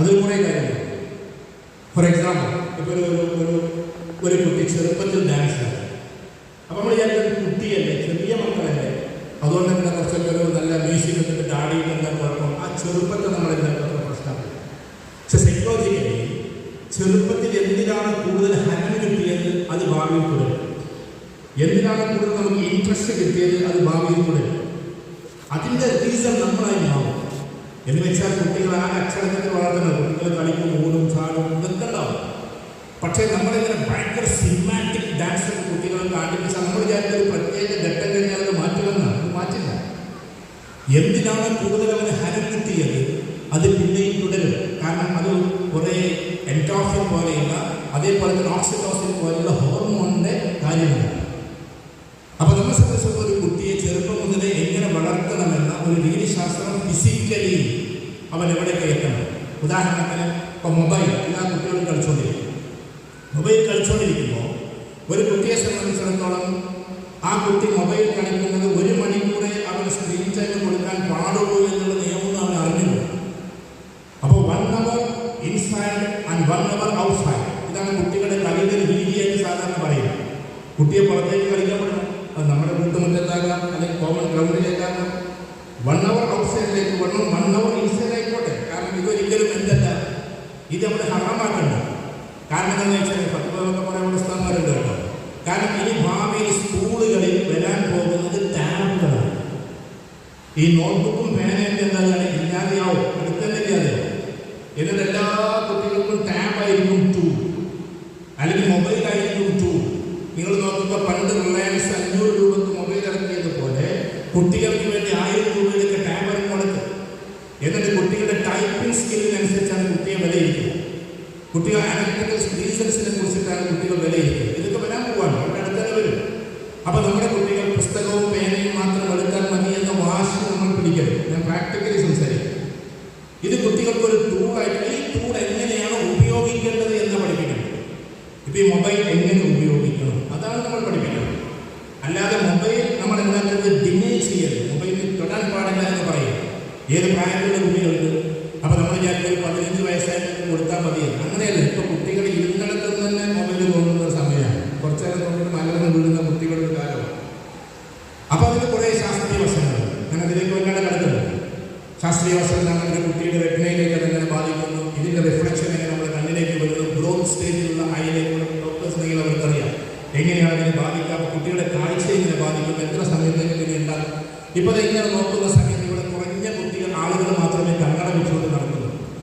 അതിൽ കുറേ കാര്യങ്ങൾ. ഫോർ എക്സാമ്പിൾ, ഇപ്പോൾ ഒരു കുട്ടി ചെറുപ്പത്തിൽ ഡാൻസ് ആണ്. അപ്പം നമ്മൾ വിചാരിച്ചൊരു കുട്ടിയല്ലേ, ചെറിയ മക്കളല്ലേ, അതുകൊണ്ട് തന്നെ കുറച്ചൊക്കെ ഒരു നല്ല മ്യൂസിക് ഒക്കെ ഡാഡിയിട്ട് എന്താ കുഴപ്പം, ആ ചെറുപ്പത്തിൽ നമ്മളെന്താ പ്രശ്നമില്ല. പക്ഷെ സൈക്കോളജിക്കലി ചെറുപ്പത്തിൽ എന്തിനാണ് കൂടുതൽ ഹരം കിട്ടിയത് അത് ഭാവിയിൽ തുടരും. എന്തിനാണ് കൂടുതൽ നമുക്ക് ഇൻട്രസ്റ്റ് കിട്ടിയത് അത് ഭാവിയിൽ തുടരും. അതിൻ്റെ റീസൺ നമ്മളായി മാറും. എന്ന് വെച്ചാൽ കുട്ടികൾ ആ അക്ഷരത്തിൽ വളർത്തുന്നത്, കുട്ടികൾ കളിക്കും, ഓടും, ചാടും, ഇതൊക്കെ ഉണ്ടാവും. പക്ഷേ നമ്മളിങ്ങനെ ഭയങ്കര സിനിമാറ്റിക് ഡാൻസ് കുട്ടികളെ കാണിപ്പിച്ചാൽ നമ്മൾ വിചാരിച്ച ഒരു പ്രത്യേക ഘട്ടം കഴിഞ്ഞാൽ അത് മാറ്റുമെന്നാണ്. അത് മാറ്റില്ല. എന്തിനാണ് കൂടുതൽ അവന് ഹരം കിട്ടിയത് അത് പിന്നെയും തുടരും. കാരണം അത് കുറേ എൻഡോർഫിൻ പോലെയുള്ള, അതേപോലെ തന്നെ ഓക്സിറ്റോസിൻ പോലെയുള്ള ഹോർമോണിൻ്റെ കാര്യമാണ്. അപ്പോൾ നമ്മെ സംബന്ധിച്ചുള്ള ഒരു കുട്ടിയെ ചെറുപ്പം മുതലേ എങ്ങനെ വളർത്തണമെന്ന ഒരു രീതിശാസ്ത്രം ഫിസിക്കലി അവൻ എവിടെയൊക്കെ എത്തണം. ഉദാഹരണത്തിന് ഇപ്പോൾ മൊബൈൽ എല്ലാ കുട്ടികളും കളിച്ചുകൊണ്ടിരിക്കും. മൊബൈൽ കളിച്ചുകൊണ്ടിരിക്കുമ്പോൾ ഒരു കുട്ടിയെ സംബന്ധിച്ചിടത്തോളം ആ കുട്ടി മൊബൈൽ കളിക്കുന്നത് 1 മണിക്കൂറേ അവന് സ്ക്രീൻ ടൈം കൊടുക്കാൻ പാടുള്ളൂ എന്നുള്ള നിയമം അവൻ അറിഞ്ഞില്ല. അപ്പോൾ 1 hour inside and 1 hour outside, ഇതാണ് കുട്ടികളുടെ കളിയുടെ രീതിയായിട്ട് സാധാരണ പറയുന്നത്. കുട്ടിയെ പുറത്തേക്ക് കളിക്കാൻ പറ്റണം, അത് നമ്മുടെ വീട്ടുമുറ്റത്താകാം, അല്ലെങ്കിൽ കോമൺ ഗ്രൗണ്ടിലേക്കാകാം. 1 hour ഔട്ട്സൈഡിലേക്ക് വരണം, 1 hour ഇൻസൈഡ് ആയിക്കോട്ടെ. കാരണം ഇതൊരിക്കലും എന്തല്ല, ഇത് നമ്മൾ ഹറാമാക്കണ്ട. കാരണം എന്താണെന്ന് വെച്ചാൽ പത്തുപതൊക്കെ കുറേ പുസ്തകന്മാരുണ്ട് കേട്ടോ. കാരണം ഇനി ഭാവിയിൽ സ്കൂളുകളിൽ വരാൻ പോകുന്നത് ടാബുകളാണ്. ഈ നോട്ട്ബുക്കും പേനയൊക്കെ എന്താണ് ഇല്ലാതെയാവും, എടുത്തല്ലാതെയാവും. എന്നിട്ട് എല്ലാ കുട്ടികൾക്കും ടാബായിരിക്കും ടൂൾ, അല്ലെങ്കിൽ മൊബൈലായിരിക്കും ടൂൾ. നിങ്ങൾ നോക്കുമ്പോൾ പണ്ട് റിലയൻസ് 500 രൂപക്ക് മൊബൈൽ ഇറക്കിയതുപോലെ കുട്ടികൾക്ക് വേണ്ടി 1000 രൂപയിലൊക്കെ ടാബ് ഇറക്കി കൊടുത്ത്, എന്നിട്ട് കുട്ടികളുടെ ടൈപ്പിംഗ് സ്കില്ലിനനുസരിച്ചാണ് കുട്ടിയെ വിലയിരിക്കുന്നത്. കുട്ടികൾ അനലിറ്റിക്കൽ റീസൺസിനെ കുറിച്ചിട്ടാണ് കുട്ടികൾ വിലയിരിക്കുന്നത്. ഇതൊക്കെ വരാൻ പോവാണ്, അവിടെ അടുത്തന്നെ വരും. അപ്പോൾ നമ്മുടെ കുട്ടികൾ പുസ്തകവും പേനയും മാത്രം എടുത്താൽ മതി എന്ന വാശി നമ്മൾ പിടിക്കരുത്. ഞാൻ പ്രാക്ടിക്കലി സംസാരിക്കും. ഇത് കുട്ടികൾക്കൊരു ടൂളായിട്ട്, ഈ ടൂൾ എങ്ങനെയാണ് ഉപയോഗിക്കേണ്ടത് എന്ന് പഠിപ്പിക്കണം. ഇപ്പോൾ ഈ മൊബൈൽ എങ്ങനെ ഉപയോഗിക്കണം അതാണ് നമ്മൾ പഠിപ്പിക്കുന്നത്. അല്ലാതെ മൊബൈൽ നമ്മൾ എന്താക്കുന്നത് ഡിനേ ചെയ്യരുത്. മൊബൈലിൽ തൊടാൻ പാടില്ല എന്ന് പറയും ഏത് പ്രായത്തിലുള്ള കുട്ടികൾക്ക്. അപ്പോൾ നമ്മൾ വിചാരിക്കും 15 വയസ്സായിട്ട് കൊടുത്താൽ മതിയെന്ന്. അങ്ങനെയല്ല. ഇപ്പോൾ കുട്ടികൾ ഇരുന്നിടത്ത് തന്നെ മൊബൈൽ തോന്നുന്ന ഒരു സമയമാണ്. കുറച്ചു നേരം നോക്കിയിട്ട് മലർന്ന് വീഴുന്ന കുട്ടികളുടെ കാലമാണ്. അപ്പോൾ അതിന് കുറേ ശാസ്ത്രീയ വശങ്ങളുണ്ട്. ഞാൻ അതിലേക്ക് വല്ലാതെ കിടക്കുന്നുണ്ട്. ശാസ്ത്രീയ വശം നമ്മുടെ കുട്ടിയുടെ റെറ്റിനയിലേക്ക് അതെങ്ങനെ ബാധിക്കുന്നു, ഇതിൻ്റെ റിഫ്ലക്ഷൻ എങ്ങനെ നമ്മുടെ കണ്ണിലേക്ക് വരുന്നു, ഗ്രോത്ത് സ്റ്റേജിലുള്ള ഐയിലേക്കുള്ള ഡോക്ടേഴ്സ് നിങ്ങൾ അവർക്കറിയാം എങ്ങനെയാണ് അതിനെ ബാധിക്കുക. കുട്ടിയുടെ കാഴ്ച എങ്ങനെ ബാധിക്കും, എത്ര സമയത്തേക്ക് ഇങ്ങനെ ഉണ്ടാകും. ഇപ്പോൾ ഇങ്ങനെ നോക്കുന്ന